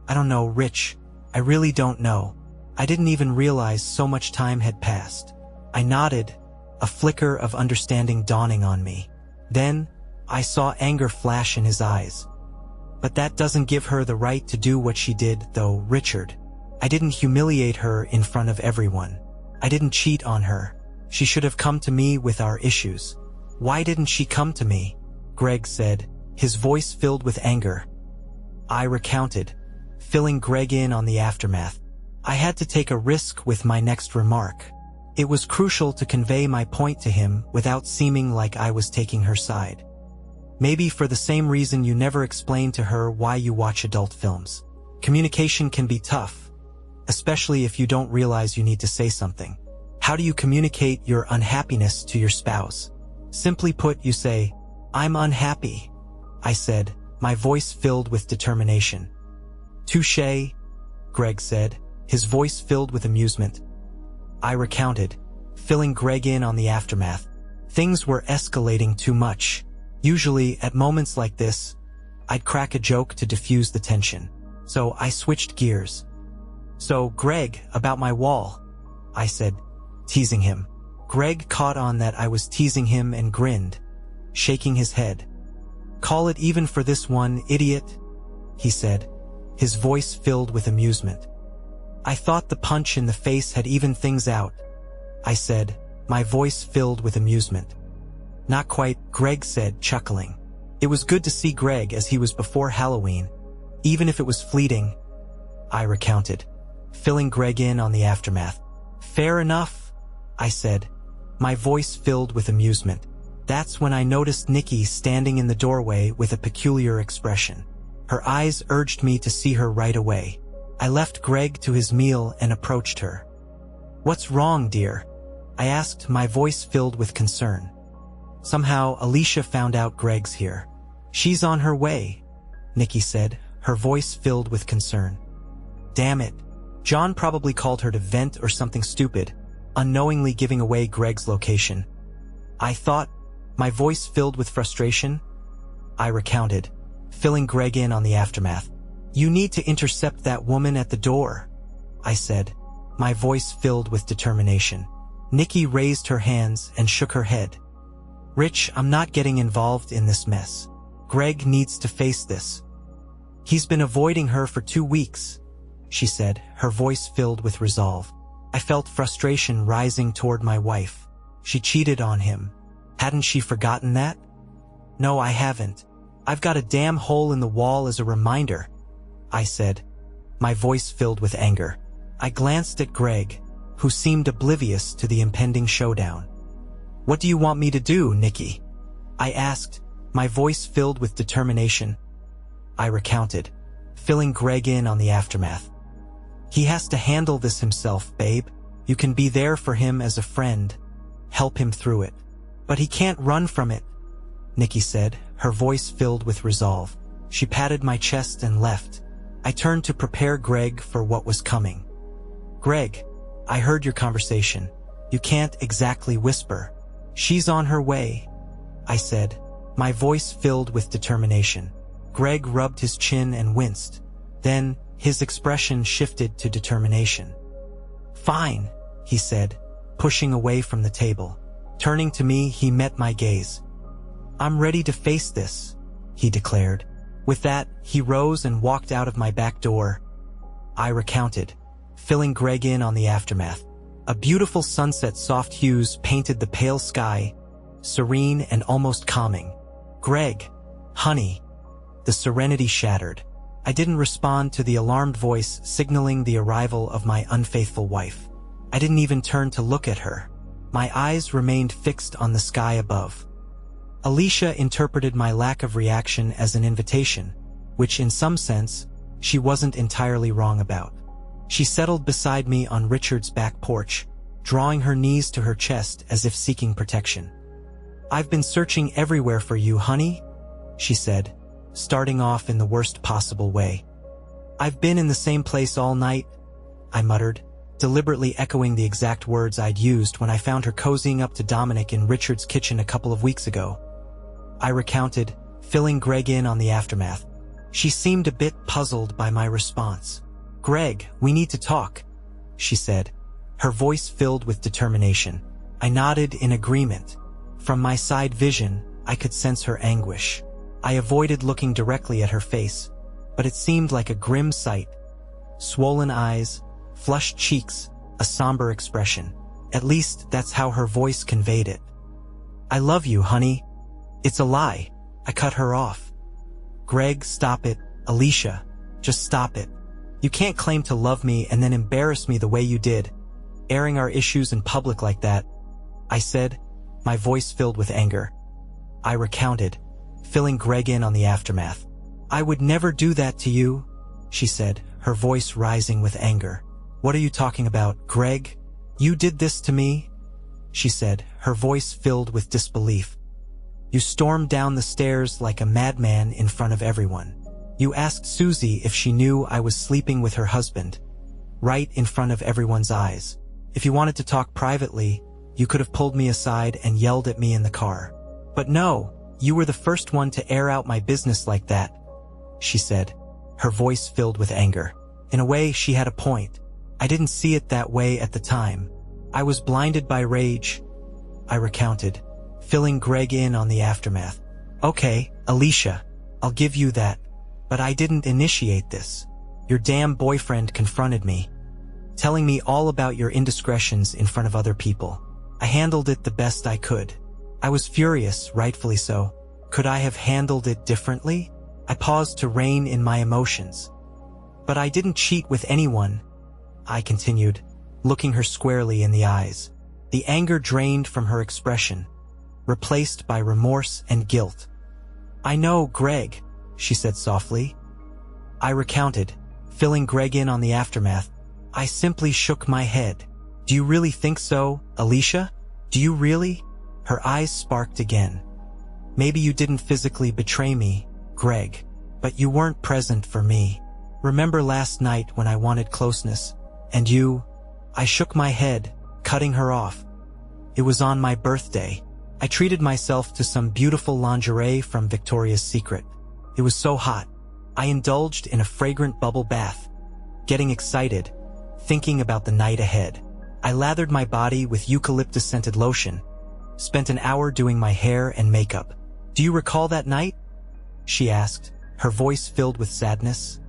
I don't know, Rich. I really don't know. I didn't even realize so much time had passed. I nodded, a flicker of understanding dawning on me. Then, I saw anger flash in his eyes. But that doesn't give her the right to do what she did, though, Richard. I didn't humiliate her in front of everyone. I didn't cheat on her. She should have come to me with our issues. Why didn't she come to me? Greg said, his voice filled with anger. I recounted, filling Greg in on the aftermath. I had to take a risk with my next remark. It was crucial to convey my point to him without seeming like I was taking her side. Maybe for the same reason you never explain to her why you watch adult films. Communication can be tough, especially if you don't realize you need to say something. How do you communicate your unhappiness to your spouse? Simply put, you say, I'm unhappy, I said, my voice filled with determination. Touché, Greg said, his voice filled with amusement. I recounted, filling Greg in on the aftermath. Things were escalating too much. Usually, at moments like this, I'd crack a joke to diffuse the tension. So I switched gears. So, Greg, about my wall, I said, teasing him. Greg caught on that I was teasing him and grinned, shaking his head. Call it even for this one, idiot, he said, his voice filled with amusement. I thought the punch in the face had evened things out, I said, my voice filled with amusement. Not quite, Greg said, chuckling. It was good to see Greg as he was before Halloween, even if it was fleeting, I recounted, filling Greg in on the aftermath. Fair enough, I said, my voice filled with amusement. That's when I noticed Nikki standing in the doorway with a peculiar expression. Her eyes urged me to see her right away. I left Greg to his meal and approached her. "What's wrong, dear?" I asked, my voice filled with concern. "Somehow, Alicia found out Greg's here." "She's on her way," Nikki said, her voice filled with concern. "Damn it. John probably called her to vent or something stupid, unknowingly giving away Greg's location." I thought, my voice filled with frustration. I recounted, filling Greg in on the aftermath. "You need to intercept that woman at the door," I said, my voice filled with determination. Nikki raised her hands and shook her head. "Rich, I'm not getting involved in this mess. Greg needs to face this. He's been avoiding her for 2 weeks," she said, her voice filled with resolve. I felt frustration rising toward my wife. She cheated on him. Hadn't she forgotten that? "No, I haven't. I've got a damn hole in the wall as a reminder," I said, my voice filled with anger. I glanced at Greg, who seemed oblivious to the impending showdown. "What do you want me to do, Nikki?" I asked, my voice filled with determination. I recounted, filling Greg in on the aftermath. "He has to handle this himself, babe. You can be there for him as a friend. Help him through it. But he can't run from it," Nikki said, her voice filled with resolve. She patted my chest and left. I turned to prepare Greg for what was coming. "Greg, I heard your conversation. You can't exactly whisper. She's on her way," I said, my voice filled with determination. Greg rubbed his chin and winced. Then, his expression shifted to determination. "Fine," he said, pushing away from the table. Turning to me, he met my gaze. "I'm ready to face this," he declared. With that, he rose and walked out of my back door. I recounted, filling Greg in on the aftermath. A beautiful sunset, soft hues painted the pale sky, serene and almost calming. "Greg, honey." The serenity shattered. I didn't respond to the alarmed voice signaling the arrival of my unfaithful wife. I didn't even turn to look at her. My eyes remained fixed on the sky above. Alicia interpreted my lack of reaction as an invitation, which in some sense, she wasn't entirely wrong about. She settled beside me on Richard's back porch, drawing her knees to her chest as if seeking protection. "I've been searching everywhere for you, honey," she said, starting off in the worst possible way. "I've been in the same place all night," I muttered, deliberately echoing the exact words I'd used when I found her cozying up to Dominic in Richard's kitchen a couple of weeks ago. I recounted, filling Greg in on the aftermath. She seemed a bit puzzled by my response. "Greg, we need to talk," she said, her voice filled with determination. I nodded in agreement. From my side vision, I could sense her anguish. I avoided looking directly at her face, but it seemed like a grim sight. Swollen eyes, flushed cheeks, a somber expression. At least that's how her voice conveyed it. "I love you, honey." "It's a lie," I cut her off. "Greg, stop it. Alicia, just stop it. You can't claim to love me and then embarrass me the way you did, airing our issues in public like that," I said, my voice filled with anger. I recounted, filling Greg in on the aftermath. "I would never do that to you," she said, her voice rising with anger. "What are you talking about, Greg? You did this to me?" she said, her voice filled with disbelief. "You stormed down the stairs like a madman in front of everyone. You asked Susie if she knew I was sleeping with her husband, right in front of everyone's eyes. If you wanted to talk privately, you could have pulled me aside and yelled at me in the car. But no, you were the first one to air out my business like that," she said, her voice filled with anger. In a way, she had a point. I didn't see it that way at the time. I was blinded by rage, I recounted, filling Greg in on the aftermath. "Okay, Alicia, I'll give you that. But I didn't initiate this. Your damn boyfriend confronted me, telling me all about your indiscretions in front of other people. I handled it the best I could. I was furious, rightfully so. Could I have handled it differently? I paused to rein in my emotions. But I didn't cheat with anyone," I continued, looking her squarely in the eyes. The anger drained from her expression, replaced by remorse and guilt. "I know, Greg," she said softly. I recounted, filling Greg in on the aftermath. I simply shook my head. Do you really think so, Alicia? Do you really? Her eyes sparked again. Maybe you didn't physically betray me, Greg, but you weren't present for me. Remember last night when I wanted closeness, and you? I shook my head, cutting her off. It was on my birthday. I treated myself to some beautiful lingerie from Victoria's Secret. It was so hot. I indulged in a fragrant bubble bath, getting excited, thinking about the night ahead. I lathered my body with eucalyptus-scented lotion, spent an hour doing my hair and makeup. Do you recall that night? She asked, her voice filled with sadness.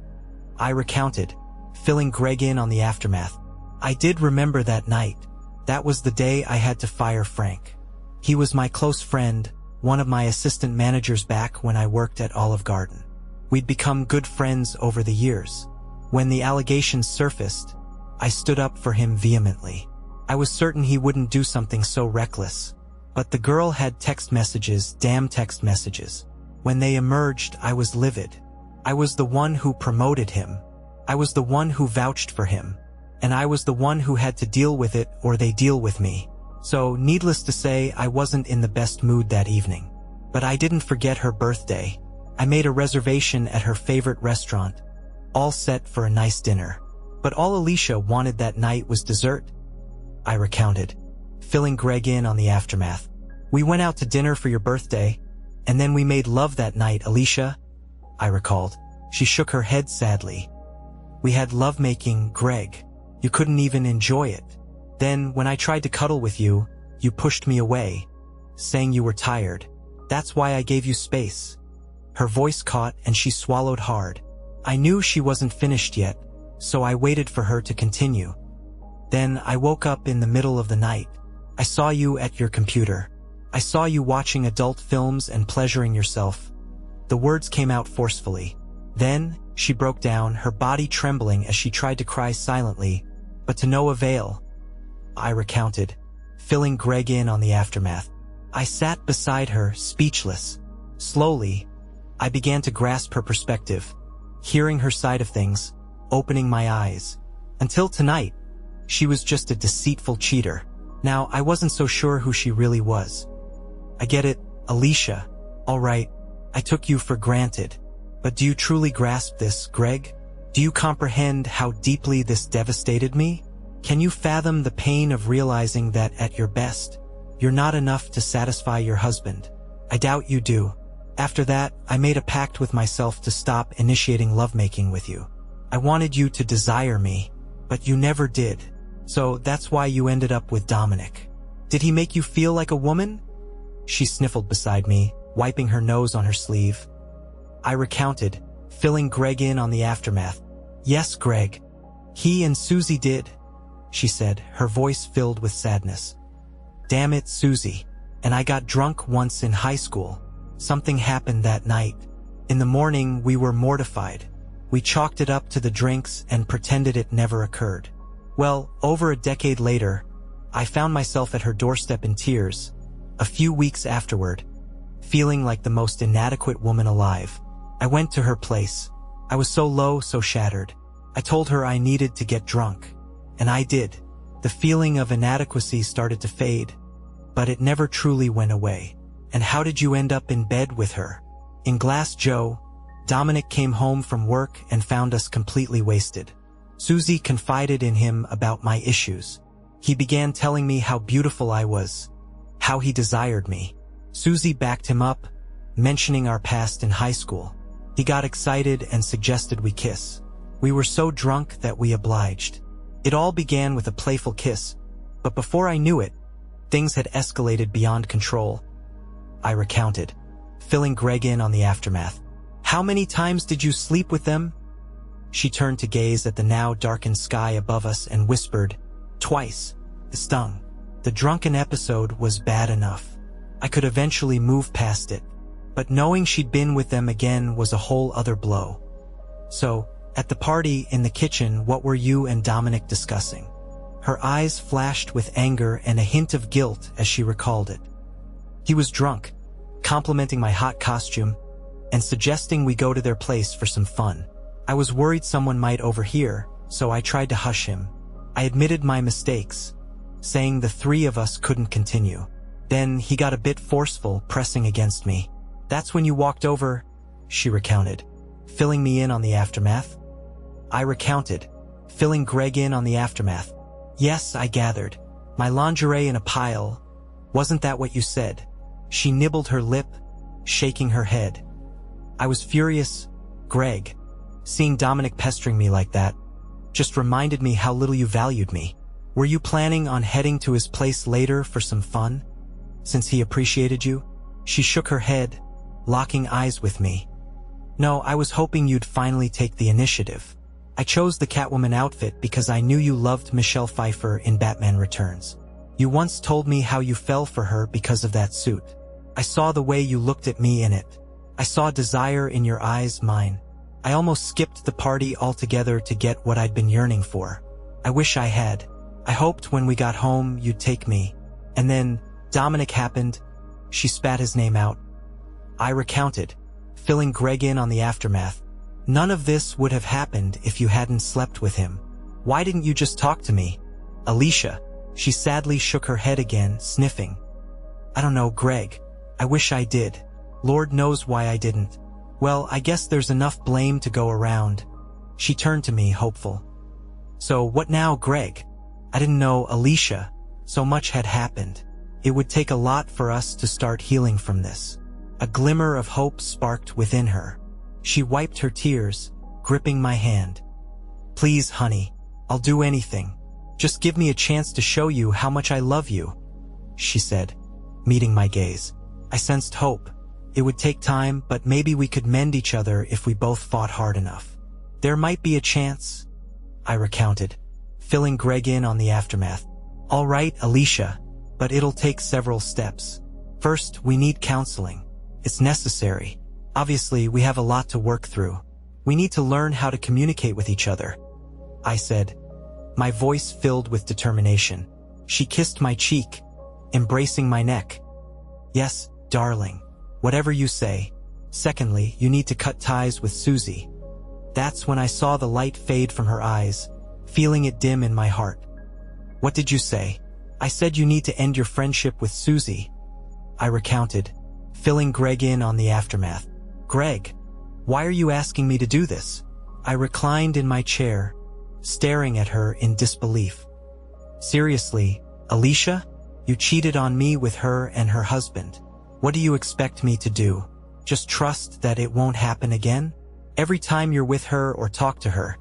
I recounted, filling Greg in on the aftermath. I did remember that night. That was the day I had to fire Frank. He was my close friend, one of my assistant managers back when I worked at Olive Garden. We'd become good friends over the years. When the allegations surfaced, I stood up for him vehemently. I was certain he wouldn't do something so reckless. But the girl had text messages, damn text messages. When they emerged, I was livid. I was the one who promoted him. I was the one who vouched for him. And I was the one who had to deal with it or they deal with me. So, needless to say, I wasn't in the best mood that evening. But I didn't forget her birthday. I made a reservation at her favorite restaurant, all set for a nice dinner. But all Alicia wanted that night was dessert. I recounted, filling Greg in on the aftermath. We went out to dinner for your birthday, and then we made love that night, Alicia, I recalled. She shook her head sadly. We had lovemaking, Greg. You couldn't even enjoy it. Then, when I tried to cuddle with you, you pushed me away, saying you were tired. That's why I gave you space. Her voice caught and she swallowed hard. I knew she wasn't finished yet, so I waited for her to continue. Then I woke up in the middle of the night. I saw you at your computer. I saw you watching adult films and pleasuring yourself. The words came out forcefully. Then, she broke down, her body trembling as she tried to cry silently, but to no avail. I recounted, filling Greg in on the aftermath. I sat beside her, speechless. Slowly, I began to grasp her perspective, hearing her side of things, opening my eyes. Until tonight, she was just a deceitful cheater. Now, I wasn't so sure who she really was. I get it, Alicia. All right, I took you for granted. But do you truly grasp this, Greg? Do you comprehend how deeply this devastated me? Can you fathom the pain of realizing that at your best, you're not enough to satisfy your husband? I doubt you do. After that, I made a pact with myself to stop initiating lovemaking with you. I wanted you to desire me, but you never did. So that's why you ended up with Dominic. Did he make you feel like a woman? She sniffled beside me, wiping her nose on her sleeve. I recounted, filling Greg in on the aftermath. Yes, Greg. He and Susie did, she said, her voice filled with sadness. Damn it, Susie. And I got drunk once in high school. Something happened that night. In the morning, we were mortified. We chalked it up to the drinks and pretended it never occurred. Well, over a decade later, I found myself at her doorstep in tears, a few weeks afterward, feeling like the most inadequate woman alive. I went to her place. I was so low, so shattered. I told her I needed to get drunk. And I did. The feeling of inadequacy started to fade, but it never truly went away. And how did you end up in bed with her? In Glass Joe, Dominic came home from work and found us completely wasted. Susie confided in him about my issues. He began telling me how beautiful I was, how he desired me. Susie backed him up, mentioning our past in high school. He got excited and suggested we kiss. We were so drunk that we obliged. It all began with a playful kiss, but before I knew it, things had escalated beyond control. I recounted, filling Greg in on the aftermath. How many times did you sleep with them? She turned to gaze at the now darkened sky above us and whispered, twice. It stung. The drunken episode was bad enough. I could eventually move past it, but knowing she'd been with them again was a whole other blow. So, at the party in the kitchen, what were you and Dominic discussing? Her eyes flashed with anger and a hint of guilt as she recalled it. He was drunk, complimenting my hot costume, and suggesting we go to their place for some fun. I was worried someone might overhear, so I tried to hush him. I admitted my mistakes, saying the three of us couldn't continue. Then he got a bit forceful, pressing against me. "That's when you walked over," she recounted, filling me in on the aftermath. I recounted, filling Greg in on the aftermath. "Yes," I gathered. "My lingerie in a pile. Wasn't that what you said?" She nibbled her lip, shaking her head. I was furious. Greg, seeing Dominic pestering me like that just reminded me how little you valued me. Were you planning on heading to his place later for some fun, since he appreciated you? She shook her head, locking eyes with me. "No, I was hoping you'd finally take the initiative. I chose the Catwoman outfit because I knew you loved Michelle Pfeiffer in Batman Returns. You once told me how you fell for her because of that suit. I saw the way you looked at me in it. I saw desire in your eyes, mine. I almost skipped the party altogether to get what I'd been yearning for. I wish I had. I hoped when we got home you'd take me. And then Dominic happened." She spat his name out. I recounted, filling Greg in on the aftermath. "None of this would have happened if you hadn't slept with him. Why didn't you just talk to me?" "Alicia." She sadly shook her head again, sniffing. "I don't know, Greg. I wish I did. Lord knows why I didn't. Well, I guess there's enough blame to go around." She turned to me, hopeful. "So what now, Greg?" I didn't know, Alicia. So much had happened. It would take a lot for us to start healing from this. A glimmer of hope sparked within her. She wiped her tears, gripping my hand. "Please, honey, I'll do anything. Just give me a chance to show you how much I love you," she said, meeting my gaze. I sensed hope. It would take time, but maybe we could mend each other if we both fought hard enough. "There might be a chance," I recounted, filling Greg in on the aftermath. "All right, Alicia, but it'll take several steps. First, we need counseling. It's necessary. Obviously, we have a lot to work through. We need to learn how to communicate with each other," I said, my voice filled with determination. She kissed my cheek, embracing my neck. "Yes, darling. Whatever you say. Secondly, you need to cut ties with Susie." That's when I saw the light fade from her eyes, feeling it dim in my heart. "What did you say?" "I said you need to end your friendship with Susie," I recounted, filling Greg in on the aftermath. "Greg, why are you asking me to do this?" I reclined in my chair, staring at her in disbelief. "Seriously, Alicia? You cheated on me with her and her husband. What do you expect me to do? Just trust that it won't happen again? Every time you're with her or talk to her,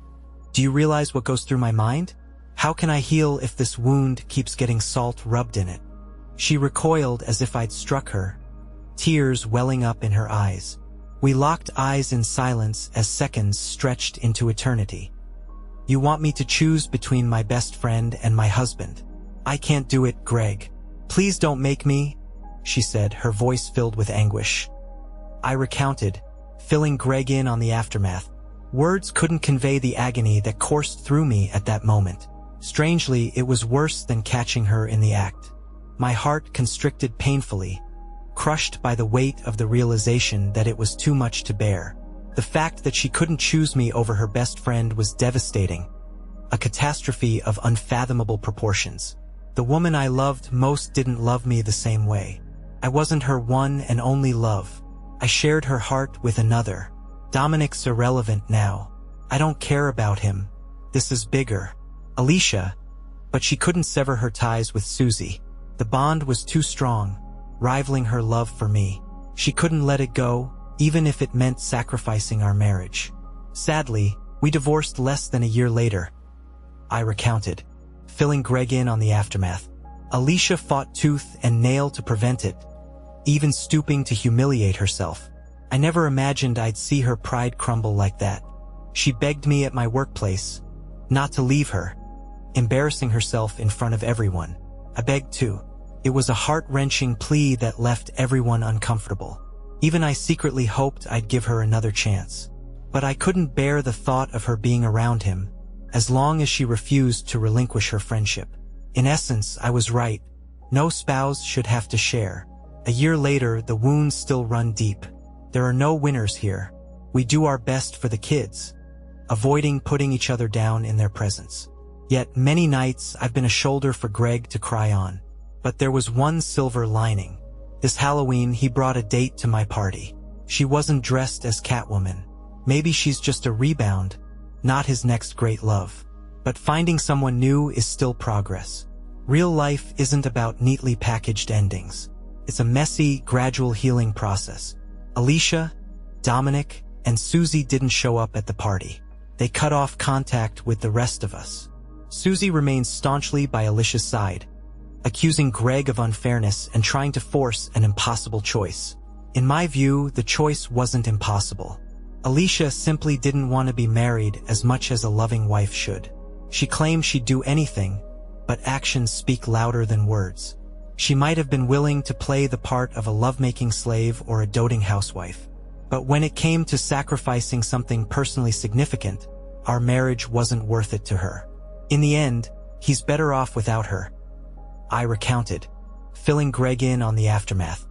do you realize what goes through my mind? How can I heal if this wound keeps getting salt rubbed in it?" She recoiled as if I'd struck her, tears welling up in her eyes. We locked eyes in silence as seconds stretched into eternity. "You want me to choose between my best friend and my husband? I can't do it, Greg. Please don't make me," she said, her voice filled with anguish. I recounted, filling Greg in on the aftermath. Words couldn't convey the agony that coursed through me at that moment. Strangely, it was worse than catching her in the act. My heart constricted painfully, crushed by the weight of the realization that it was too much to bear. The fact that she couldn't choose me over her best friend was devastating, a catastrophe of unfathomable proportions. The woman I loved most didn't love me the same way. I wasn't her one and only love. I shared her heart with another. Dominic's irrelevant now. I don't care about him. This is bigger. Alicia, but she couldn't sever her ties with Susie. The bond was too strong, rivaling her love for me. She couldn't let it go, even if it meant sacrificing our marriage. Sadly, we divorced less than a year later, I recounted, filling Greg in on the aftermath. Alicia fought tooth and nail to prevent it, even stooping to humiliate herself. I never imagined I'd see her pride crumble like that. She begged me at my workplace not to leave her, embarrassing herself in front of everyone. I begged too. It was a heart-wrenching plea that left everyone uncomfortable. Even I secretly hoped I'd give her another chance. But I couldn't bear the thought of her being around him, as long as she refused to relinquish her friendship. In essence, I was right. No spouse should have to share. A year later, the wounds still run deep. There are no winners here. We do our best for the kids. avoiding putting each other down in their presence. Yet many nights I've been a shoulder for Greg to cry on. But there was one silver lining. This Halloween, he brought a date to my party. She wasn't dressed as Catwoman. Maybe she's just a rebound, not his next great love. But finding someone new is still progress. Real life isn't about neatly packaged endings. It's a messy, gradual healing process. Alicia, Dominic, and Susie didn't show up at the party. They cut off contact with the rest of us. Susie remains staunchly by Alicia's side, accusing Greg of unfairness and trying to force an impossible choice. In my view, the choice wasn't impossible. Alicia simply didn't want to be married as much as a loving wife should. She claimed she'd do anything, but actions speak louder than words. She might have been willing to play the part of a lovemaking slave or a doting housewife. But when it came to sacrificing something personally significant, our marriage wasn't worth it to her. In the end, he's better off without her. I recounted, filling Greg in on the aftermath.